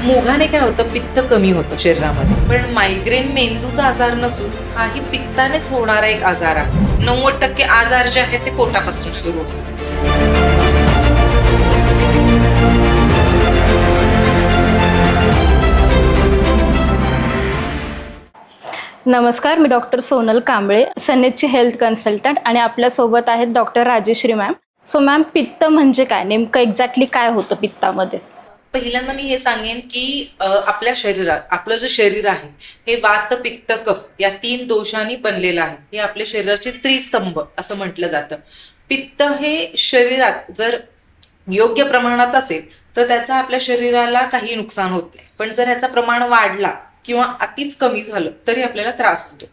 मुगाने काय होतं, पित्त कमी होतं शरीरामध्ये. पण मायग्रेन मेंदूचा आजार नसून हाही पित्तानेच होणारा एक आजार आहे. 90% आजार जे आहेत ते पोटापासून सुरू होतात. नमस्कार, मी डॉक्टर सोनल कांबळे, सनेजची हेल्थ कन्सल्टंट, आणि आपल्यासोबत आहेत doctor Rajeshri ma'am. So ma'am, पित्त म्हणजे काय, नेमकं एक्झॅक्टली काय होतं पित्तामध्ये? पहिल्यांदा मी हे सांगेन की आपल्या शरीरात आपलं जे शरीर आहे हे वात, पित्त, कफ या 3 दोषांनी बनलेलं आहे. हे आपल्या शरीराचे त्रिस्तंभ असं म्हटलं जातं. पित्त हे शरीरात जर योग्य प्रमाणात असेल तर त्याचा आपल्या शरीराला काही नुकसान होत नाही. पण जर ह्याचं प्रमाण वाढला किंवा अतिच कमी झालं तरी आपल्याला त्रास होतो.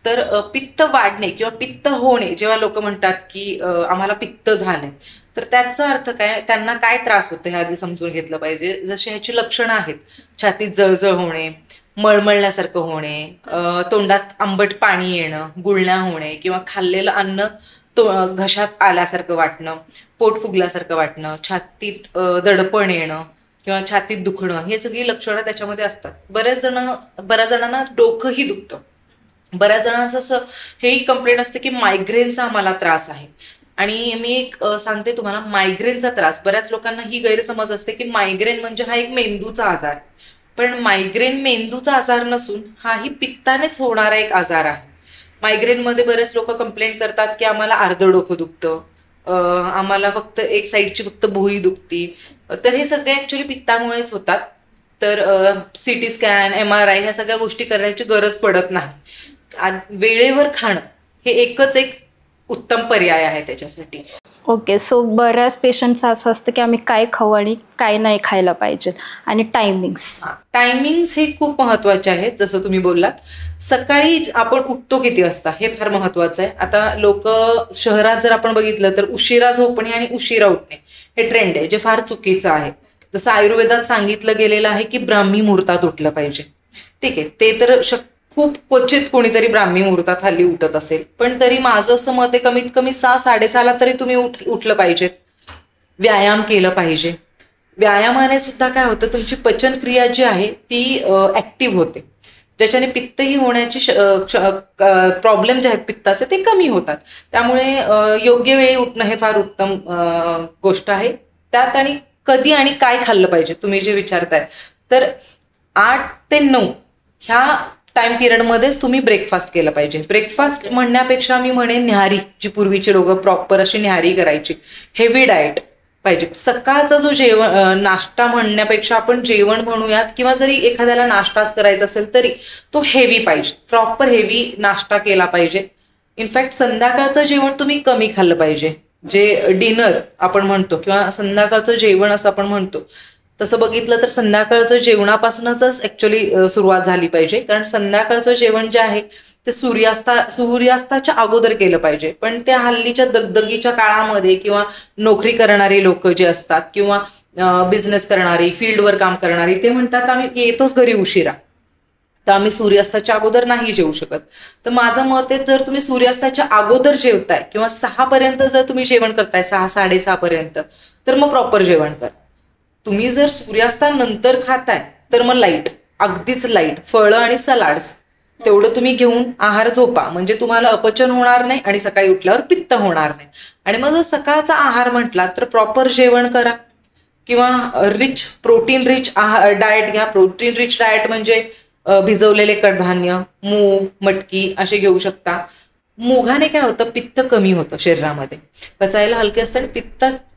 तर पित्त वाढणे किंवा पित्त होणे, जेव्हा लोक म्हणतात की आम्हाला पित्त झालंय, तर त्याचा अर्थ काय, त्यांना काय त्रास होतो हे आधी समजून घेतलं पाहिजे. जशी ह्याची लक्षणं आहेत: छातीत जळजळ होणे, मळमळल्यासारखं होणे, तोंडात आंबट पाणी येणं, गुळण्या होणे किंवा खाल्लेलं अन्न घशात आल्यासारखं वाटणं, पोट फुगल्यासारखं वाटणं, छातीत दडपण येणं किंवा छातीत दुखणं, हे सगळी लक्षणं त्याच्यामध्ये असतात. बऱ्याच जणांना डोकंही दुखतं. बऱ्याच जणांचं असं हेही कंप्लेंट असते की मायग्रेनचा आम्हाला त्रास आहे. आणि मी एक सांगते तुम्हाला, मायग्रेनचा त्रास, बऱ्याच लोकांना ही गैरसमज असते की मायग्रेन म्हणजे हा एक मेंदूचा आजार. पण मायग्रेन मेंदूचा आजार नसून हाही पित्तानेच होणारा एक आजार आहे. मायग्रेनमध्ये बरेच लोक कंप्लेंट करतात की आम्हाला अर्धं डोकं दुखतं, आम्हाला फक्त एक साईडची फक्त भुई दुखती. तर हे सगळे ॲक्च्युली पित्तामुळेच होतात. तर CT स्कॅन, MRI ह्या सगळ्या गोष्टी करण्याची गरज पडत नाही. वेळेवर खाणं हे एकच एक उत्तम पर्याय आहे त्याच्यासाठी. ओके, सो बऱ्याच पेशंटचं असं असतं की आम्ही काय खाऊ आणि काय नाही खायला पाहिजे, आणि टायमिंग्स हे खूप महत्त्वाचे आहेत. जसं तुम्ही बोललात, सकाळी आपण उठतो किती वाजता हे फार महत्त्वाचं आहे. आता लोक शहरात जर आपण बघितलं तर उशिरा झोपणे आणि उशिरा उठणे हे ट्रेंड आहे, जे फार चुकीचं आहे. जसं आयुर्वेदात सांगितलं गेलेलं आहे की ब्राह्मी मुहूर्तात उठलं पाहिजे. ठीक आहे, ते तर खूप क्वचित कोणीतरी ब्राह्मी मुहूर्तात हल्ली उठत असेल, पण तरी माझं असं मत आहे कमीत कमी 6-6:30ला तरी तुम्ही उठलं पाहिजेत. व्यायाम केलं पाहिजे. व्यायामाने सुद्धा काय होतं, तुमची पचनक्रिया जी आहे ती ॲक्टिव्ह होते, ज्याच्याने पित्तही होण्याची प्रॉब्लेम जे आहेत पित्ताचे ते कमी होतात. त्यामुळे योग्य वेळी उठणं हे फार उत्तम गोष्ट आहे. त्यात आणि कधी आणि काय खाल्लं पाहिजे तुम्ही जे विचारताय, तर 8 ते 9 ह्या टाइम पिरियडमध्येच तुम्ही ब्रेकफास्ट केलं पाहिजे. ब्रेकफास्ट म्हणण्यापेक्षा मी म्हणेन न्याहारी, जी पूर्वीची लोकं प्रॉपर अशी न्याहारी करायची. हेवी डाएट पाहिजे. सकाळचा जो नाश्ता म्हणण्यापेक्षा आपण जेवण म्हणूयात, किंवा जरी एखाद्याला नाश्ताच करायचा असेल तरी तो हेवी पाहिजे. प्रॉपर हेवी नाश्ता केला पाहिजे. इनफॅक्ट संध्याकाळचं जेवण तुम्ही कमी खाल्लं पाहिजे. जे डिनर आपण म्हणतो किंवा संध्याकाळचं जेवण असं आपण म्हणतो, तसं बघितलं तर संध्याकाळचं जेवणापासूनच ॲक्च्युली सुरुवात झाली पाहिजे. कारण संध्याकाळचं जेवण जे आहे ते सूर्यास्ताच्या अगोदर केलं पाहिजे. पण त्या हल्लीच्या दगदगीच्या काळामध्ये किंवा नोकरी करणारी लोक जे असतात किंवा बिझनेस करणारी, फील्डवर काम करणारी, ते म्हणतात आम्ही येतोच घरी उशिरा, तर आम्ही सूर्यास्ताच्या अगोदर नाही जेवू शकत. तर माझं मत आहे, जर तुम्ही सूर्यास्ताच्या अगोदर जेवताय किंवा 6पर्यंत जर तुम्ही जेवण करताय, 6-6:30पर्यंत, तर मग प्रॉपर जेवण करा. तुम्ही जर सूर्यास्तानंतर खाताय तर मग लाईट, अगदीच लाईट, फळं आणि सलाड्स तेवढं तुम्ही घेऊन आहार झोपा. म्हणजे तुम्हाला अपचन होणार नाही आणि सकाळी उठल्यावर पित्त होणार नाही. आणि मग जर सकाळचा आहार म्हटला तर प्रॉपर जेवण करा किंवा प्रोटीन रिच डाएट घ्या. प्रोटीन रिच डाएट म्हणजे भिजवलेले कडधान्य, मूग, मटकी असे घेऊ शकता. मुगाने काय होतं, पित्त कमी होतं शरीरामध्ये, पचायला हलके असतं आणि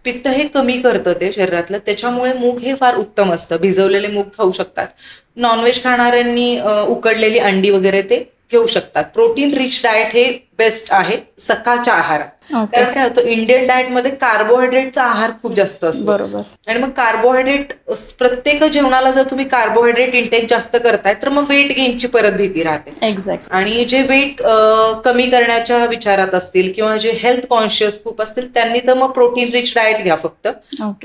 पित्त हे कमी करतं ते शरीरातलं. त्याच्यामुळे मूग हे फार उत्तम असतं. भिजवलेले मूग खाऊ शकतात. नॉनव्हेज खाणाऱ्यांनी उकडलेली अंडी वगैरे ते घेऊ शकतात. प्रोटीन रिच डाएट हे बेस्ट आहे सकाळच्या आहारात. कारण काय होतं, इंडियन डाएटमध्ये कार्बोहायड्रेटचा आहार खूप जास्त असतो. बरोबर. आणि मग कार्बोहायड्रेट, प्रत्येक जेवणाला जर तुम्ही कार्बोहायड्रेट इंटेक जास्त करताय तर मग वेट गेनची परत भीती राहते. एक्झॅक्ट. आणि जे वेट कमी करण्याच्या विचारात असतील किंवा जे हेल्थ कॉन्शियस खूप असतील त्यांनी तर मग प्रोटीन रिच डाएट घ्या फक्त.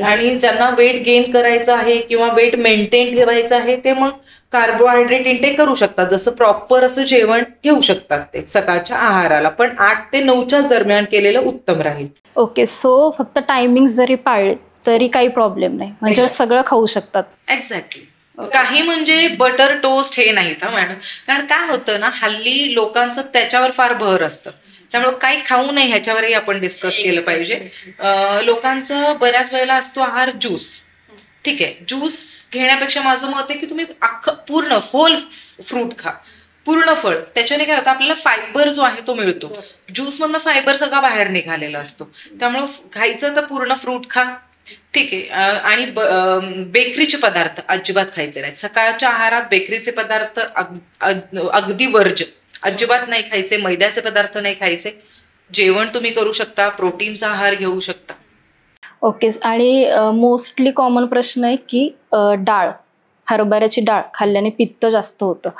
आणि ज्यांना वेट गेन करायचं आहे किंवा वेट मेंटेन ठेवायचं आहे ते मग कार्बोहायड्रेट इंटेक करू शकतात. जसं प्रॉपर असं जेवण घेऊ शकतात ते सकाळच्या आहाराला, पण 8 ते 9च्याच दरम्यान केलेलं उत्तम राहील. ओके, सो फक्त टायमिंग जरी पाळले तरी काही प्रॉब्लेम नाही, म्हणजे सगळं खाऊ शकतात. एक्झॅक्टली. काही म्हणजे बटर टोस्ट हे नाहीत हा मॅडम. कारण काय होतं ना, हल्ली लोकांचं त्याच्यावर फार भर असतं, त्यामुळे काही खाऊ नये ह्याच्यावरही आपण डिस्कस केलं पाहिजे. लोकांचं बऱ्याच वेळेला असतो आहार ज्यूस. ठीक आहे, ज्यूस घेण्यापेक्षा माझं मत आहे की तुम्ही अख्खं पूर्ण होल फ्रूट खा, पूर्ण फळ. त्याच्याने काय होतं, आपल्याला फायबर जो आहे तो मिळतो. ज्यूसमधनं फायबर सगळा बाहेर निघालेला असतो, त्यामुळं खायचं तर पूर्ण फ्रूट खा. ठीक आहे. आणि बेकरीचे पदार्थ अजिबात खायचे नाहीत. सकाळच्या आहारात बेकरीचे पदार्थ अगदी वर्ज्य, अजिबात नाही खायचे. मैद्याचे पदार्थ नाही खायचे. जेवण तुम्ही करू शकता, प्रोटीनचा आहार घेऊ शकता. ओके. आणि मोस्टली कॉमन प्रश्न आहे की डाळ, हरभऱ्याची डाळ खाल्ल्याने पित्त जास्त होतं.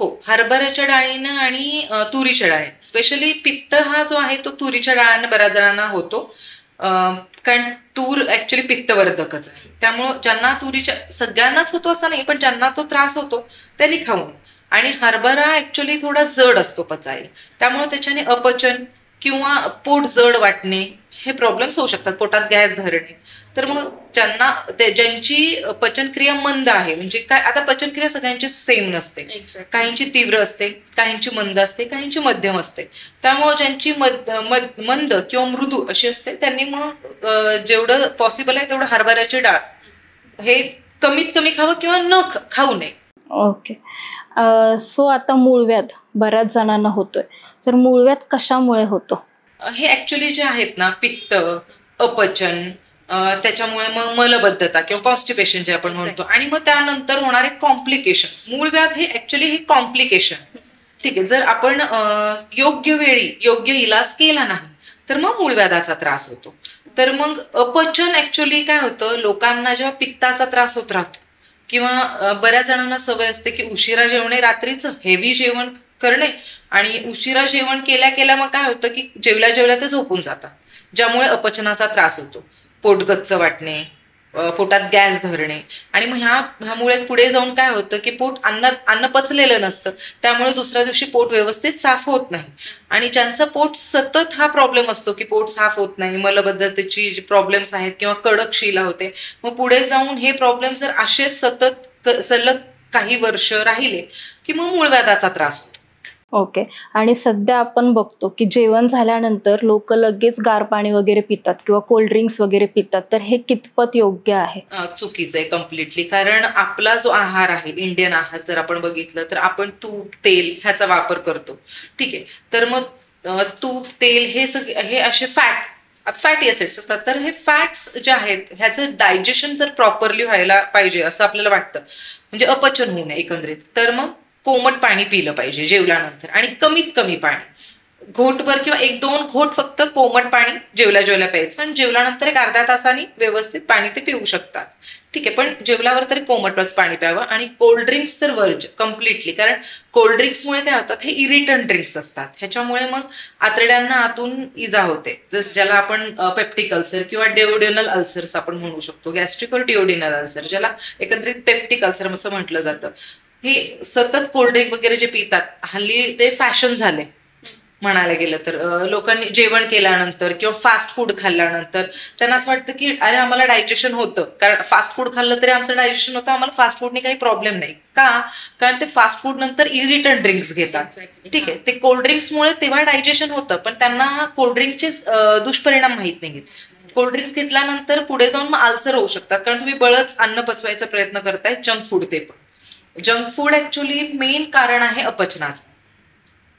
हो, हरभऱ्याच्या डाळीनं आणि तुरीच्या डाळी, स्पेशली पित्त हा जो आहे तो तुरीच्या डाळीनं बऱ्याच जणांना होतो. कारण तूर ऍक्च्युली पित्तवर्धकच आहे. त्यामुळं ज्यांना तुरीच्या, सगळ्यांनाच होतो असं नाही, पण ज्यांना तो त्रास होतो त्यांनी खाऊ नये. आणि हरभरा ऍक्च्युली थोडा जड असतो पचायला, त्यामुळे त्याच्याने अपचन किंवा पोट जड वाटणे हे प्रॉब्लेम्स होऊ शकतात, पोटात गॅस धरणे. तर मग ज्यांची पचनक्रिया मंद आहे, म्हणजे काय, आता पचनक्रिया सगळ्यांची सेम नसते. काहींची तीव्र असते, काहींची मंद असते, काहींची मध्यम असते. त्यामुळे ज्यांची मंद किंवा मृदू अशी असते त्यांनी मग जेवढं पॉसिबल आहे तेवढं हरभऱ्याची डाळ हे कमीत कमी खावं किंवा न खाऊ नये. ओके. सो आता मूळव्याध बऱ्याच जणांना होतोय, तर मूळव्याध कशामुळे होतो? हे ऍक्च्युली जे आहेत ना, पित्त, अपचन, त्याच्यामुळे मग मलबद्धता किंवा कॉन्स्टिपेशन जे आपण म्हणतो, आणि मग त्यानंतर होणारे कॉम्प्लिकेशन्स. मूळव्याध हे ऍक्च्युली हे कॉम्प्लिकेशन. ठीक आहे, जर आपण योग्य वेळी योग्य इलाज केला नाही तर मग मूळव्याधाचा त्रास होतो. तर मग अपचन ऍक्च्युली काय होतं, लोकांना जेव्हा पित्ताचा त्रास होत राहतो किंवा बऱ्याच जणांना सवय असते की उशिरा जेवणे, रात्रीचं हेवी जेवण करणे, आणि उशिरा जेवण केल्या केल्या मग काय होतं की जेवल्या जेवल्या ते झोपून जातात, ज्यामुळे अपचनाचा त्रास होतो. पोट गच्च वाटणे, पोटात गॅस धरणे, आणि मग ह्यामुळे पुढे जाऊन काय होतं की अन्न पचलेलं नसतं, त्यामुळे दुसऱ्या दिवशी पोट व्यवस्थित साफ होत नाही. आणि ज्यांचं पोट सतत हा प्रॉब्लेम असतो की पोट साफ होत नाही, मलबद्धतेची जी प्रॉब्लेम्स आहेत किंवा कडक शिला होते, मग पुढे जाऊन हे प्रॉब्लेम जर असेच सतत सलग काही वर्ष राहिले की मग मूळव्याधाचा त्रास होतो. ओके. आणि सध्या आपण बघतो की जेवण झाल्यानंतर लोक लगेच गार पाणी वगैरे पितात किंवा कोल्ड ड्रिंक्स वगैरे पितात, तर हे कितपत योग्य आहे? चुकीचं आहे कम्प्लिटली. कारण आपला जो आहार आहे, इंडियन आहार जर आपण बघितलं तर आपण तूप, तेल ह्याचा वापर करतो. ठीक आहे, तर मग तूप, तेल हे सगळे हे असे फॅटी ऍसिड्स असतात. तर हे फॅट्स जे आहेत ह्याचं डायजेशन जर प्रॉपरली व्हायला पाहिजे असं आपल्याला वाटतं, म्हणजे अपचन होऊ नये एकंदरीत, तर मग कोमट पाणी पिलं पाहिजे जेवल्यानंतर, आणि कमीत कमी पाणी, घोटभर किंवा 1-2 घोट फक्त कोमट पाणी जेवल्या जेवल्या प्यायचं. आणि जेवल्यानंतर एक अर्ध्या तासाने व्यवस्थित पाणी ते पिऊ शकतात. ठीक आहे, पण जेवल्यावर तरी कोमटच पाणी प्यावं. आणि कोल्ड्रिंक्स तर वर्ज कम्प्लिटली, कारण कोल्ड्रिंक्समुळे काय होतात, हे इरिटंट ड्रिंक्स असतात, ह्याच्यामुळे मग आतड्यांना आतून इजा होते, जसं ज्याला आपण पेप्टिक अल्सर किंवा डिओडिनल अल्सर्स आपण म्हणू शकतो, गॅस्ट्रिक और डिओडिनल अल्सर, ज्याला एकत्रित पेप्टिक अल्सर असं म्हटलं जातं. हे सतत कोल्ड्रिंक वगैरे जे पितात, हल्ली ते फॅशन झाले म्हणायला गेलं तर. लोकांनी जेवण केल्यानंतर किंवा फास्ट फूड खाल्ल्यानंतर त्यांना असं वाटतं की अरे आम्हाला डायजेशन होतं, कारण फास्ट फूड खाल्लं तरी आमचं डायजेशन होतं, आम्हाला फास्ट फूडने काही प्रॉब्लेम नाही. का? कारण ते फास्ट फूड नंतर इरिटंट ड्रिंक्स घेतात. ठीक आहे, ते कोल्ड्रिंक्समुळे तेव्हा डायजेशन होतं, पण त्यांना कोल्ड्रिंकचे दुष्परिणाम माहीत नाहीत. कोल्ड्रिंक्स घेतल्यानंतर पुढे जाऊन मग अल्सर होऊ शकतात, कारण तुम्ही बळच अन्न पचवायचा प्रयत्न करताय, जंक फूड. ते पण जंक फूड ऍक्च्युली मेन कारण आहे अपचनाचं.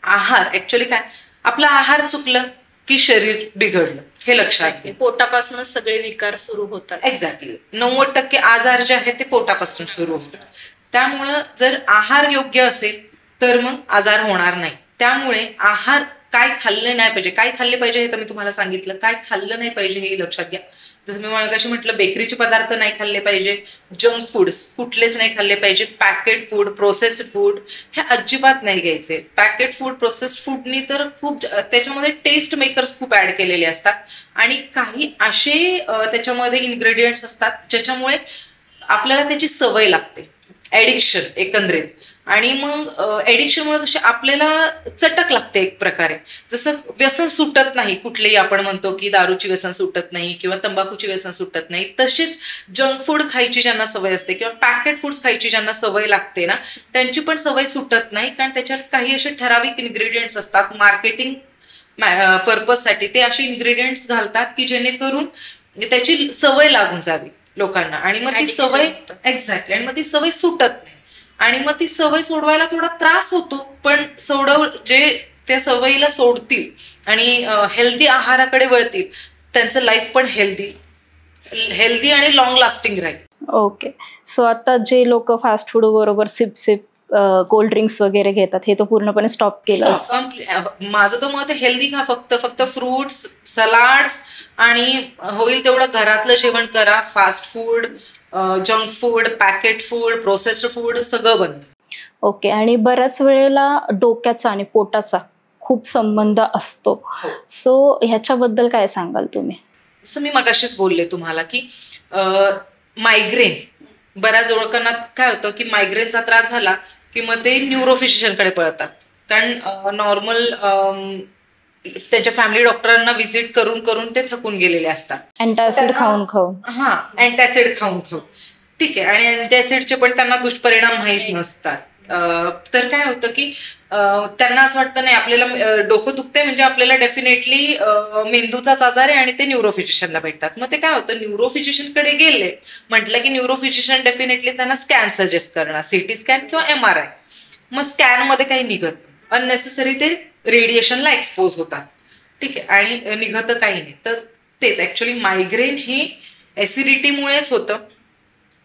आहार ऍक्च्युली काय, आपला आहार चुकलं की शरीर बिघडलं, हे लक्षात घ्या. पोटापासूनच सगळे विकार सुरू होतात. एक्झॅक्टली. 90% आजार जे आहेत ते पोटापासून सुरू होतात. त्यामुळं जर आहार योग्य असेल तर मग आजार होणार नाही. त्यामुळे आहार काय खाल्लं नाही पाहिजे, काय खाल्ले पाहिजे हे तर मी तुम्हाला सांगितलं. काय खाल्लं नाही पाहिजे हे लक्षात घ्या. जसं मी मगाशी म्हटलं, बेकरीचे पदार्थ नाही खाल्ले पाहिजे, जंक फूड्स कुठलेच नाही खाल्ले पाहिजे, पॅकेट फूड, प्रोसेस्ड फूड हे अजिबात नाही घ्यायचे. पॅकेट फूड, प्रोसेस्ड फूडनी तर खूप त्याच्यामध्ये टेस्ट मेकर्स खूप ऍड केलेले असतात, आणि काही असे त्याच्यामध्ये इन्ग्रेडियंट्स असतात ज्याच्यामुळे आपल्याला त्याची सवय लागते, ऍडिक्शन एकंदरीत. आणि मग ऍडिक्शनमुळे कशी आपल्याला चटक लागते एक प्रकारे. जसं व्यसन सुटत नाही कुठलेही, आपण म्हणतो की दारूची व्यसन सुटत नाही किंवा तंबाखूची व्यसन सुटत नाही, तशीच जंक फूड खायची ज्यांना सवय असते किंवा पॅकेट फूड्स खायची ज्यांना सवय लागते ना, त्यांची पण सवय सुटत नाही. कारण त्याच्यात काही असे ठराविक इन्ग्रेडियंट्स असतात, मार्केटिंग पर्पजसाठी ते असे इन्ग्रेडियंट्स घालतात की जेणेकरून त्याची सवय लागून जावी लोकांना, आणि मग ती सवय एक्झॅक्टली, आणि मग ती सवय सुटत नाही, आणि मग ती सवय सोडवायला थोडा त्रास होतो. पण जे त्या सवयीला सोडतील आणि हेल्दी आहाराकडे वळतील, त्यांचं लाईफ पण हेल्दी आणि लॉंग लास्टिंग राहील. ओके. सो आता जे लोक फास्ट फूड बरोबर सिप कोल्ड ड्रिंक्स वगैरे घेतात, हे तो पूर्णपणे स्टॉप केलं. माझं तर मत हेल्दी खा, फक्त फ्रुट्स, सलाड्स, आणि होईल तेवढं घरातलं जेवण करा. Fast food, junk food, packet food, processed food सगळं बंद. ओके. आणि बऱ्याच वेळेला डोक्याचा आणि पोटाचा खूप संबंध असतो, सो ह्याच्याबद्दल काय सांगाल तुम्ही? असं मी मगाशीच बोलले तुम्हाला की मायग्रेन, बऱ्याच लोकांना काय होतं की मायग्रेनचा त्रास झाला की मग ते न्यूरोफिजिशियनकडे पळतात. कारण नॉर्मल त्यांच्या फॅमिली डॉक्टरांना व्हिजिट करून करून ते थकून गेलेले असतात, अँटासिड खाऊन अँटासिड खाऊन ठीक आहे, आणि अँटासिडचे पण त्यांना दुष्परिणाम माहीत नसतात. तर काय होतं की त्यांना असं वाटतं नाही आपल्याला डोकं दुखतंय म्हणजे आपल्याला डेफिनेटली मेंदूचाच आजार आहे, आणि ते न्यूरोफिजिशियनला भेटतात. मग ते काय होतं, न्यूरोफिजिशियनकडे गेले म्हटलं की न्यूरोफिजिशियन डेफिनेटली त्यांना स्कॅन सजेस्ट करणार, सिटी स्कॅन किंवा MRI. मग स्कॅनमध्ये काही निघत नाही, अननेसेसरी ते रेडिएशनला एक्सपोज होतात, ठीक आहे, आणि निघतं काही नाही. तर तेच ऍक्च्युली मायग्रेन हे ऍसिडिटीमुळेच होतं.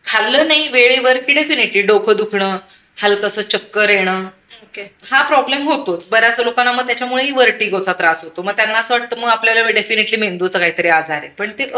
खाल्लं नाही वेळेवर की डेफिनेटली डोकं दुखणं, हलकंसं चक्कर येणं, हा प्रॉब्लेम होतोच बऱ्याच लोकांना. मग त्याच्यामुळेही वर्टिगोचा त्रास होतो. मग त्यांना असं वाटतं मग आपल्याला डेफिनेटली मेंदूचा काहीतरी आजार आहे, पण ते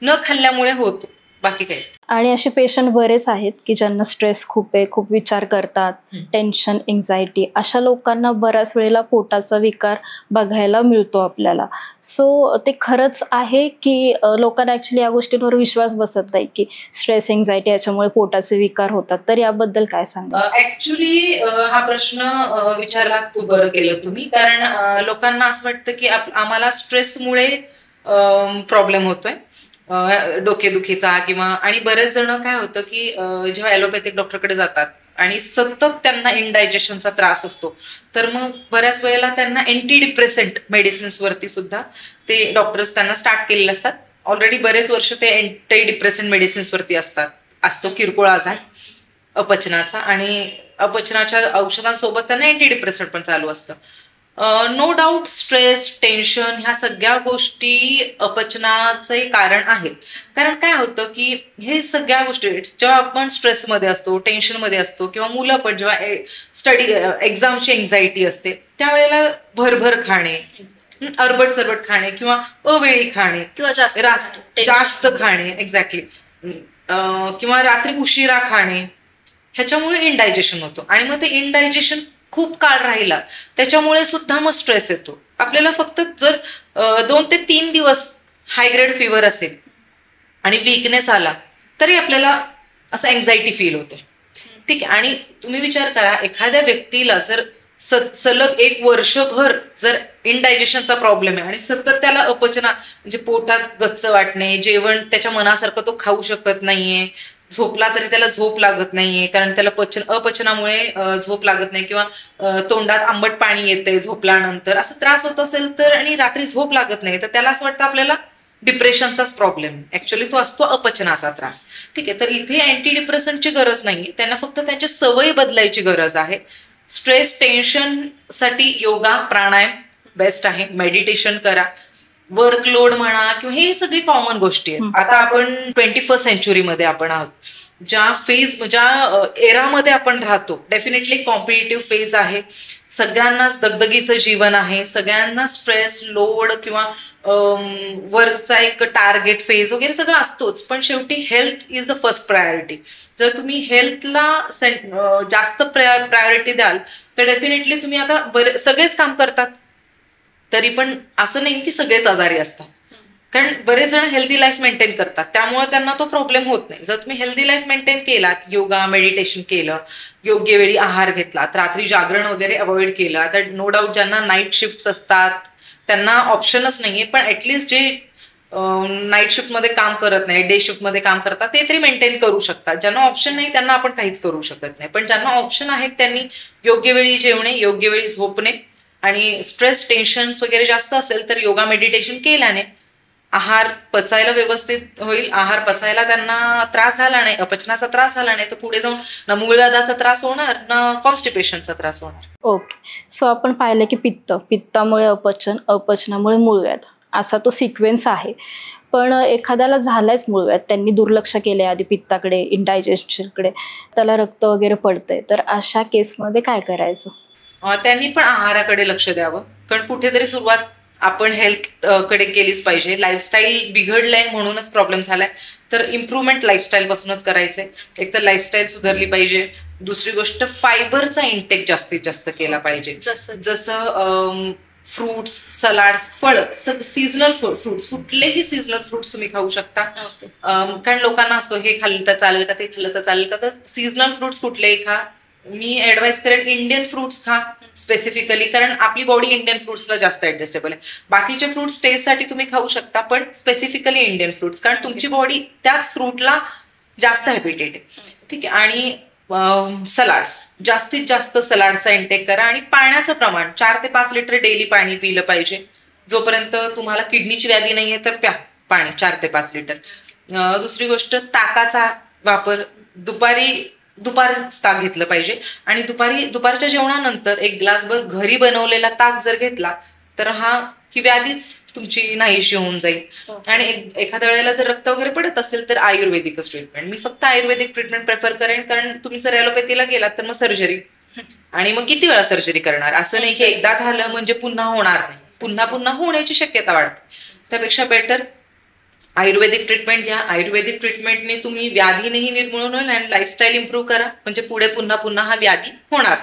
न खाल्ल्यामुळे होतो, बाकी काही. आणि असे पेशंट बरेच आहेत की ज्यांना स्ट्रेस खूप आहे, खूप विचार करतात, टेन्शन, एन्झायटी, अशा लोकांना बऱ्याच वेळेला पोटाचा विकार बघायला मिळतो आपल्याला. सो ते खरंच आहे की लोकांना ऍक्च्युली या गोष्टींवर विश्वास बसत नाही की स्ट्रेस, एन्झायटी याच्यामुळे पोटाचे विकार होतात, तर याबद्दल काय सांगा? ऍक्च्युली हा प्रश्न विचारला खूप बरं केलं तुम्ही. कारण लोकांना असं वाटतं की आम्हाला स्ट्रेसमुळे प्रॉब्लेम होतोय, डोकेदुखीचा किंवा, आणि बरेच जण काय होतं की जेव्हा ॲलोपॅथिक डॉक्टरकडे जातात आणि सतत त्यांना इनडायजेशनचा त्रास असतो, तर मग बऱ्याच वेळेला त्यांना अँटी डिप्रेसंट मेडिसिन्सवरती सुद्धा ते डॉक्टर्स त्यांना स्टार्ट केलेले असतात. ऑलरेडी बरेच वर्ष ते अँटी डिप्रेसंट मेडिसिन्सवरती असतो किरकोळ आजार अपचनाचा, आणि अपचनाच्या औषधांसोबत त्यांना अँटी डिप्रेसंट पण चालू असतं. नो डाऊट स्ट्रेस, टेन्शन ह्या सगळ्या गोष्टी अपचनाचे कारण आहेत. कारण काय होतं की हे सगळ्या गोष्टी जेव्हा आपण स्ट्रेसमध्ये असतो, टेन्शनमध्ये असतो, किंवा मुलं पण जेव्हा एक्झामची एन्झायटी असते त्यावेळेला भरभर खाणे, अरबट चरबट खाणे किंवा अवेळी खाणे किंवा जास्त खाणे, एक्झॅक्टली, किंवा रात्री उशिरा खाणे, ह्याच्यामुळे इनडायजेशन होतं. आणि मग ते इनडायजेशन खूप काळ राहिला त्याच्यामुळे सुद्धा मग स्ट्रेस येतो आपल्याला. फक्त जर 2 ते 3 दिवस हाय ग्रेड फीवर असेल आणि वीकनेस आला तरी आपल्याला असं एन्झायटी फील होते, ठीक आहे. आणि तुम्ही विचार करा, एखाद्या व्यक्तीला जर सलग 1 वर्षभर जर इनडायजेशनचा प्रॉब्लेम आहे आणि सतत त्याला अपचना म्हणजे पोटात गच्च वाटणे, जेवण त्याच्या मनासारखं तो खाऊ शकत नाहीये, झोपला तरी त्याला झोप लागत नाहीये कारण त्याला अपचनामुळे झोप लागत नाही, किंवा तोंडात आंबट पाणी येते झोपल्यानंतर, असं त्रास होत असेल तर, आणि रात्री झोप लागत नाही, तर त्याला असं वाटतं आपल्याला डिप्रेशनचाच प्रॉब्लेम. ऍक्च्युअली तो असतो अपचनाचा त्रास, ठीक आहे. तर इथे अँटी डिप्रेसंटची गरज नाहीये, त्यांना फक्त त्यांच्या सवयी बदलायची गरज आहे. स्ट्रेस, टेन्शन साठी योगा, प्राणायाम बेस्ट आहे, मेडिटेशन करा, वर्कलोड म्हणा, किंवा हे सगळी कॉमन गोष्टी आहेत. आता आपण 21st सेंचुरीमध्ये आपण आहोत, ज्या एरामध्ये आपण राहतो, डेफिनेटली कॉम्पिटिटिव्ह फेज आहे, सगळ्यांनाच दगदगीचं जीवन आहे, सगळ्यांना स्ट्रेस, लोड किंवा वर्कचा एक टार्गेट फेज वगैरे सगळं असतोच, पण शेवटी health is the first priority. जर तुम्ही हेल्थला जास्त प्रायोरिटी द्याल तर डेफिनेटली तुम्ही आता सगळेच काम करतात, तरी पण असं नाही की सगळेच आजारी असतात, कारण बरेच जण हेल्दी लाईफ मेंटेन करतात, त्यामुळे त्यांना तो प्रॉब्लेम होत नाही. जर तुम्ही हेल्दी लाईफ मेंटेन केलात, योगा मेडिटेशन केलं, योग्य वेळी आहार घेतलात, रात्री जागरण वगैरे अवॉइड केलं. आता नो डाऊट ज्यांना नाईट शिफ्ट असतात त्यांना ऑप्शनच नाहीये, पण ऍटलिस्ट जे नाईट शिफ्टमध्ये काम करत नाही, डे शिफ्टमध्ये काम करतात, ते तरी मेंटेन करू शकतात. ज्यांना ऑप्शन नाही त्यांना आपण काहीच करू शकत नाही. पण ज्यांना ऑप्शन आहेत त्यांनी योग्य वेळी जेवणे, योग्य वेळी झोपणे, आणि स्ट्रेस टेन्शन्स वगैरे जास्त असेल तर योगा मेडिटेशन केल्याने आहार पचायला व्यवस्थित होईल. आहार पचायला त्यांना त्रास झाला नाही, अपचनाचा त्रास झाला नाही, तर पुढे जाऊन ना मूळव्याधाचा त्रास होणार ना कॉन्स्टिपेशनचा त्रास होणार. ओके. सो आपण पाहिलं की पित्तामुळे अपचन, अपचनामुळे मूळव्याध, असा तो सिक्वेन्स आहे. पण एखाद्याला झालायच मूळव्याध, त्यांनी दुर्लक्ष केले आधी पित्ताकडे, इंडायजेशनकडे, त्याला रक्त वगैरे पडतंय, तर अशा केसमध्ये काय करायचं? त्यांनी पण आहाराकडे लक्ष द्यावं, कारण कुठेतरी सुरुवात आपण हेल्थ कडे केलीच पाहिजे. लाईफस्टाईल बिघडलंय म्हणूनच प्रॉब्लेम झालाय, तर इम्प्रूव्हमेंट लाईफस्टाईल पासूनच करायचंय. एक तर लाईफस्टाईल सुधारली पाहिजे. दुसरी गोष्ट, फायबरचा इंटेक जास्तीत जास्त केला पाहिजे. जसं फ्रुट्स, सलाड्स, फळ, सीझनल फ्रुट्स, कुठलेही सीझनल फ्रुट्स तुम्ही खाऊ शकता. कारण लोकांना असतो हे खाल्लं तर चालेल का, ते खाल्लं तर चालेल का, तर सीझनल फ्रुट्स कुठलेही खा. मी ऍडवाइस करेन इंडियन फ्रुट्स खा स्पेसिफिकली, कारण आपली बॉडी इंडियन फ्रुट्सला जास्त ऍडजस्टेबल आहे. बाकीचे फ्रुट्स टेस्टसाठी तुम्ही खाऊ शकता, पण स्पेसिफिकली इंडियन फ्रुट्स, कारण तुमची बॉडी त्याच फ्रूटला जास्त हॅबिटेड आहे. ठीक आहे. आणि सलाड्स, जास्तीत जास्त सलाडचा इंटेक करा. आणि पाण्याचं प्रमाण 4 ते 5 लिटर डेली पाणी पिलं पाहिजे. जोपर्यंत तुम्हाला किडनीची व्याधी नाहीये तर प्या पाणी 4 ते 5 लिटर. दुसरी गोष्ट, ताकाचा वापर दुपारच ताक घेतलं पाहिजे. आणि दुपारच्या जेवणानंतर एक ग्लासभर घरी बनवलेला ताक जर घेतला तर ही व्याधीच तुमची नाहीशी होऊन जाईल. आणि एखाद्या वेळेला जर रक्त वगैरे पडत असेल तर आयुर्वेदिकच ट्रीटमेंट. मी फक्त आयुर्वेदिक ट्रीटमेंट प्रेफर करेन, कारण तुम्ही जर ॲलोपॅथीला गेलात तर मग सर्जरी, आणि मग किती वेळा सर्जरी करणार. असं नाही की एकदा झालं म्हणजे पुन्हा होणार नाही, पुन्हा होण्याची शक्यता वाढते. त्यापेक्षा बेटर आयुर्वेदिक ट्रीटमेंट घ्या. आयुर्वेदिक ट्रीटमेंटने तुम्ही व्याधीनेही निर्मूलन होईल आणि लाईफस्टाईल इम्प्रूव्ह करा, म्हणजे पुढे पुन्हा हा व्याधी होणार.